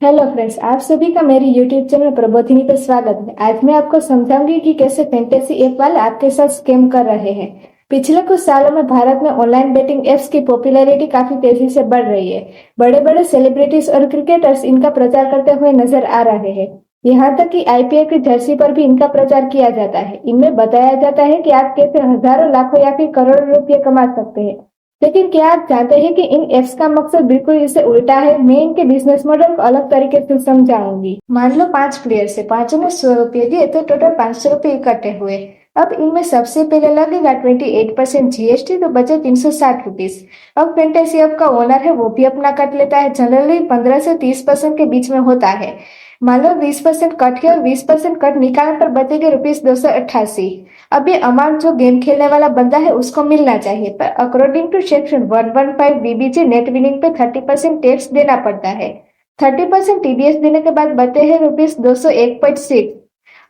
Hello friends, आप सभी का मेरे यूट्यूब चैनल प्रबोधिनी पर स्वागत है। आज मैं आपको समझाऊंगी कि कैसे फैंटेसी ऐप वाले आपके साथ स्कैम कर रहे हैं। पिछले कुछ सालों में भारत में ऑनलाइन बेटिंग एप्स की पॉपुलैरिटी काफी तेजी से बढ़ रही है। बड़े बड़े सेलिब्रिटीज और क्रिकेटर्स इनका प्रचार करते हुए नजर आ रहे हैं। यहाँ तक कि आईपीएल की जर्सी पर भी इनका प्रचार किया जाता है। इनमें बताया जाता है कि आप कैसे हजारों, लाखों या फिर करोड़ों रुपये कमा सकते हैं। लेकिन क्या आप जानते हैं कि इन एप्स का मकसद बिल्कुल इससे उल्टा है। मैं इनके बिजनेस मॉडल को अलग तरीके से समझाऊंगी। मान लो 5 प्लेयर से पांचों ने 100 रुपये दिए तो टोटल 500 रुपये इकट्ठे हुए। अब इनमें सबसे पहले लगेगा 28% जीएसटी, तो बचे 360 रुपीज। अब फैंटेसी ऐप का ओनर है वो भी अपना कट लेता है। जनरली 15 से 30% के बीच में होता है। मान लो 20% कट है और 20% कट निकालने पर बचेंगे ₹288। अब ये अमाउंट जो गेम खेलने वाला बंदा है उसको मिलना चाहिए, पर according to section 115 BBG net winning पे 30% टैक्स देना पड़ता है। 30% टीडीएस देने के बाद बचे हैं ₹201.6।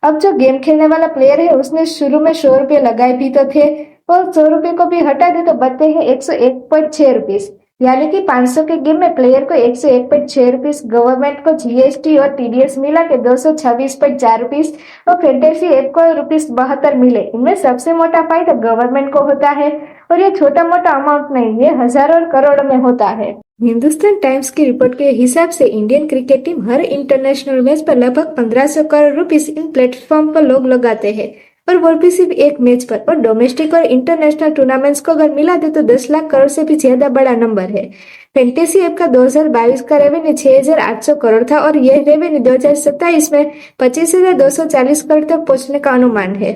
अब जो गेम खेलने वाला प्लेयर है उसने शुरू में 100 रुपये लगाए भी तो थे, और 100 रुपये को भी हटा दे तो बचते हैं ₹101.6। यानी कि 500 के गेम में प्लेयर को ₹101.6, गवर्नमेंट को जीएसटी और टीडीएस मिला के ₹226.4 और फैंटेसी ऐप को ₹72 मिले। इनमें सबसे मोटा फायदा गवर्नमेंट को होता है, और ये छोटा मोटा अमाउंट नहीं, ये हजारों और करोड़ों में होता है। हिंदुस्तान टाइम्स की रिपोर्ट के हिसाब से इंडियन क्रिकेट टीम हर इंटरनेशनल मैच पर लगभग 1500 करोड़ रुपीस इन प्लेटफॉर्म पर लोग लगाते हैं, और वो भी सिर्फ एक मैच पर। और डोमेस्टिक और इंटरनेशनल टूर्नामेंट्स को अगर मिला दे तो 10 लाख करोड़ से भी ज्यादा बड़ा नंबर है। फैंटेसी ऐप का 2022 का रेवेन्यू 6,800 करोड़ था, और यह रेवेन्यू 2027 में 25,240 करोड़ तक पहुंचने का अनुमान है।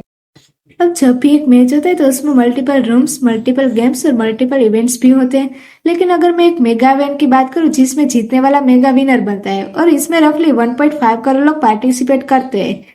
अब जब भी एक मैच होता है तो उसमें मल्टीपल रूम्स, मल्टीपल गेम्स और मल्टीपल इवेंट्स भी होते हैं। लेकिन अगर मैं एक मेगा इवेंट की बात करूं जिसमें जीतने वाला मेगा विनर बनता है, और इसमें रफली 1.5 करोड़ लोग पार्टिसिपेट करते हैं,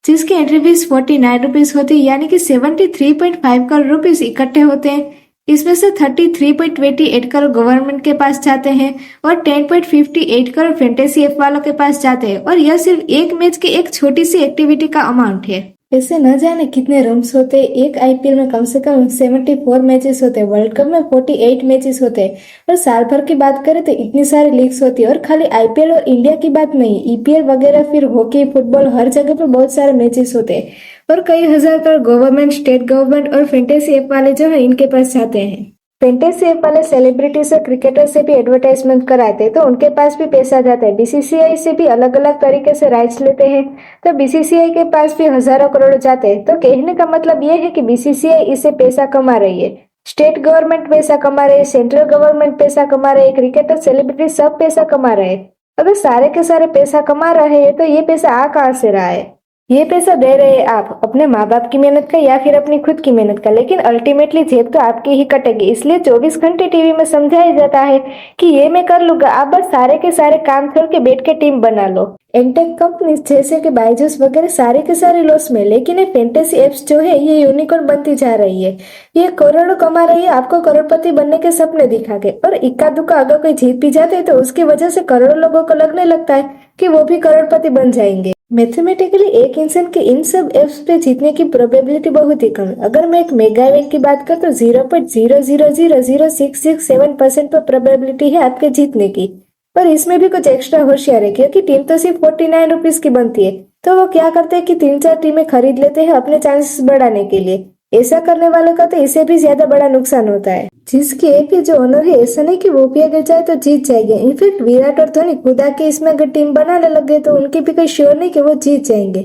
जिसकी एंट्री फीस 49 रुपीज होती है, यानी कि 73.5 करोड़ रुपीज इकट्ठे होते हैं। इसमें से 33.28 करोड़ गवर्नमेंट के पास जाते हैं और 10.58 करोड़ फैंटेसी ऐप वालों के पास जाते हैं, और यह सिर्फ एक मैच की एक छोटी सी एक्टिविटी का अमाउंट है। ऐसे न जाने कितने रन्स होते हैं। एक आईपीएल में कम से कम 74 मैचेस होते हैं, वर्ल्ड कप में 48 मैचेस होते हैं, और साल भर की बात करें तो इतनी सारी लीग्स होती है। और खाली आईपीएल और इंडिया की बात नहीं, ईपीएल वगैरह, फिर हॉकी, फुटबॉल, हर जगह पर बहुत सारे मैचेस होते हैं, और कई हजार करोड़ गवर्नमेंट, स्टेट गवर्नमेंट और फैंटेसी ऐप वाले जो है इनके पास जाते हैं। फैंटेसी ऐप वाले सेलिब्रिटीज और क्रिकेटर से भी एडवर्टाइजमेंट कराते हैं तो उनके पास भी पैसा जाता है। बीसीसीआई से भी अलग अलग तरीके से राइट्स लेते हैं, तो बीसीसीआई के पास भी हजारों करोड़ जाते हैं। तो कहने का मतलब ये है कि बीसीसीआई इससे पैसा कमा रही है, स्टेट गवर्नमेंट पैसा कमा रहे हैं, सेंट्रल गवर्नमेंट पैसा कमा रहे हैं, क्रिकेटर, सेलिब्रिटी सब पैसा कमा रहे हैं। अगर सारे के सारे पैसा कमा रहे हैं तो ये पैसा आ कहाँ से रहा है? ये पैसा दे रहे हैं आप अपने माँ बाप की मेहनत का या फिर अपनी खुद की मेहनत का, लेकिन अल्टीमेटली जेब तो आपकी ही कटेगी। इसलिए 24 घंटे टीवी में समझाया जाता है कि ये मैं कर लूंगा, आप बस सारे के सारे काम छोड़ के बैठ के टीम बना लो। एंटेक कंपनी जैसे कि बायजूस वगैरह सारे के सारे लॉस में, लेकिन ये फैंटेसी एप्स जो है ये यूनिकॉर्न बनती जा रही है। ये करोड़ों कमा रही है आपको करोड़पति बनने के सपने दिखा के, और इक्का दुक्का अगर कोई जीत भी जाते है तो उसकी वजह से करोड़ों लोगों को लगने लगता है कि वो भी करोड़पति बन जाएंगे। मैथमेटिकली एक इंसान के इन सब एप्स पे जीतने की प्रोबेबिलिटी बहुत ही कम है। अगर मैं एक मेगा इवेंट की बात करूँ तो 0.00000667% पर प्रोबेबिलिटी है आपके जीतने की। पर इसमें भी कुछ एक्स्ट्रा होशियार है, क्योंकि टीम तो सिर्फ 49 रुपीज की बनती है। तो वो क्या करते हैं कि 3-4 टीमें खरीद लेते हैं अपने चांसेस बढ़ाने के लिए। ऐसा करने वालों का तो इससे भी ज्यादा बड़ा नुकसान होता है। जिसकी एक ही जो ओनर है, ऐसा नहीं कि वो भी अगर चाहे तो जीत जाएंगे। इनफैक्ट विराट और धोनी खुद आके इसमें अगर टीम बनाने लग गए तो उनकी भी कोई श्योर नहीं कि वो जीत जाएंगे,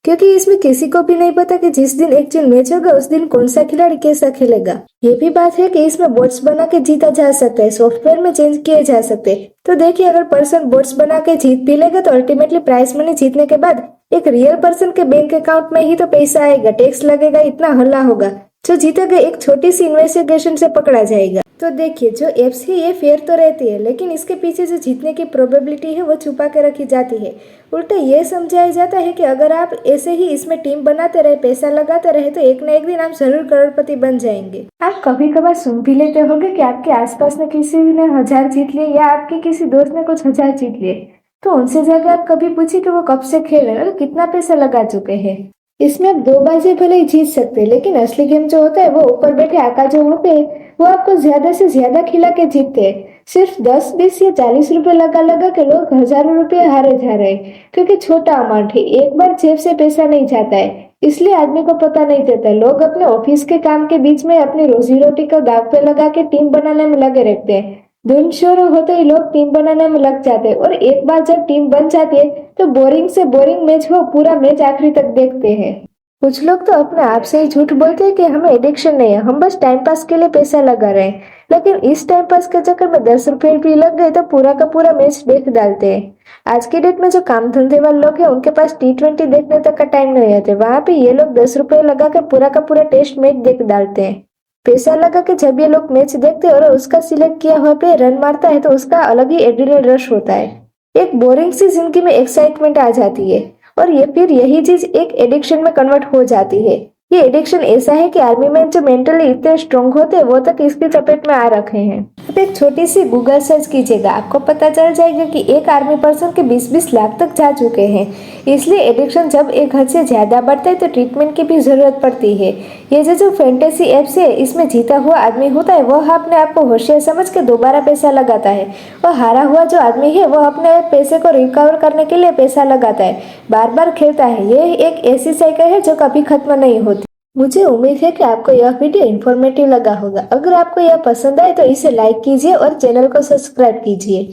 क्योंकि इसमें किसी को भी नहीं पता कि जिस दिन एक्चुअल मैच होगा उस दिन कौन सा खिलाड़ी कैसा खेलेगा। ये भी बात है कि इसमें बोट्स बना के जीता जा सकता है, सॉफ्टवेयर में चेंज किए जा सकते हैं। तो देखिए, अगर पर्सन बोट्स बना के जीत भी लेगा तो अल्टीमेटली प्राइस मनी जीतने के बाद एक रियल पर्सन के बैंक अकाउंट में ही तो पैसा आएगा, टैक्स लगेगा, इतना हल्ला होगा। जो जीतेगा एक छोटी सी इन्वेस्टिगेशन से पकड़ा जाएगा। तो देखिए, जो एप्स है ये फेयर तो रहती है, लेकिन इसके पीछे जो जीतने की प्रोबेबिलिटी है वो छुपा के रखी जाती है। उल्टा ये समझाया जाता है कि अगर आप ऐसे ही इसमें टीम बनाते रहे, पैसा लगाते रहे, तो एक न एक दिन आप जरूर करोड़पति बन जाएंगे। आप कभी कभार सुन भी लेते होंगे कि आपके आसपास में किसी ने 1000 जीत लिए, या आपके किसी दोस्त ने कुछ 1000 जीत लिए। तो उनसे जाकर आप कभी पूछिए कि वो कब से खेल रहे हैं और कितना पैसा लगा चुके हैं। इसमें आप दो बाजी भले ही जीत सकते हैं, लेकिन असली गेम जो होता है वो ऊपर बैठे आका जो होते हैं वो आपको ज्यादा से ज्यादा खिला के जीतते हैं। सिर्फ 10, 20 या 40 रुपए लगा लगा के लोग हजारों रुपए हारे जा रहे हैं, क्योंकि छोटा अमाउंट है, एक बार जेब से पैसा नहीं जाता है। इसलिए आदमी को पता नहीं चलता, लोग अपने ऑफिस के काम के बीच में अपनी रोजी रोटी को दाव पे लगा के टीम बनाने में लगे रहते हैं। धुन शुरू होते ही लोग टीम बनाने में लग जाते हैं, और एक बार जब टीम बन जाती है तो बोरिंग से बोरिंग मैच हो पूरा मैच आखिरी तक देखते हैं। कुछ लोग तो अपने आप से ही झूठ बोलते हैं कि हमें एडिक्शन नहीं है, हम बस टाइम पास के लिए पैसा लगा रहे हैं। लेकिन इस टाइम पास के चक्कर में 10 रुपए भी लग गए तो पूरा का पूरा मैच देख डालते हैं। आज की डेट में जो काम धंधे वाले लोग हैं उनके पास T20 देखने तक का टाइम नहीं होता, वहां पे ये लोग 10 रुपए लगा कर पूरा का पूरा टेस्ट मैच देख डालते हैं। पैसा लगा के जब ये लोग मैच देखते हैं और उसका सिलेक्ट किया हुआ पे रन मारता है तो उसका अलग ही एड्रेनल रश होता है। एक बोरिंग सी जिंदगी में एक्साइटमेंट आ जाती है, और ये फिर यही चीज एक एडिक्शन में कन्वर्ट हो जाती है। ये एडिक्शन ऐसा है कि आर्मी मैन जो मेंटली इतने स्ट्रांग होते हैं वो तक इसकी चपेट में आ रखे हैं। अब एक छोटी सी गूगल सर्च कीजिएगा, आपको पता चल जाएगा कि एक आर्मी पर्सन के 20-20 लाख तक जा चुके हैं। इसलिए एडिक्शन जब एक हद से ज्यादा बढ़ता है तो ट्रीटमेंट की भी जरूरत पड़ती है। ये जो फैंटेसी एप्स है इसमें जीता हुआ आदमी होता है वो अपने आप को होशियार समझ के दोबारा पैसा लगाता है, और हारा हुआ जो आदमी है वो अपने पैसे को रिकवर करने के लिए पैसा लगाता है, बार बार खेलता है। ये एक ऐसी साइकिल है जो कभी खत्म नहीं होती। मुझे उम्मीद है कि आपको यह वीडियो इन्फॉर्मेटिव लगा होगा। अगर आपको यह पसंद आए तो इसे लाइक कीजिए और चैनल को सब्सक्राइब कीजिए।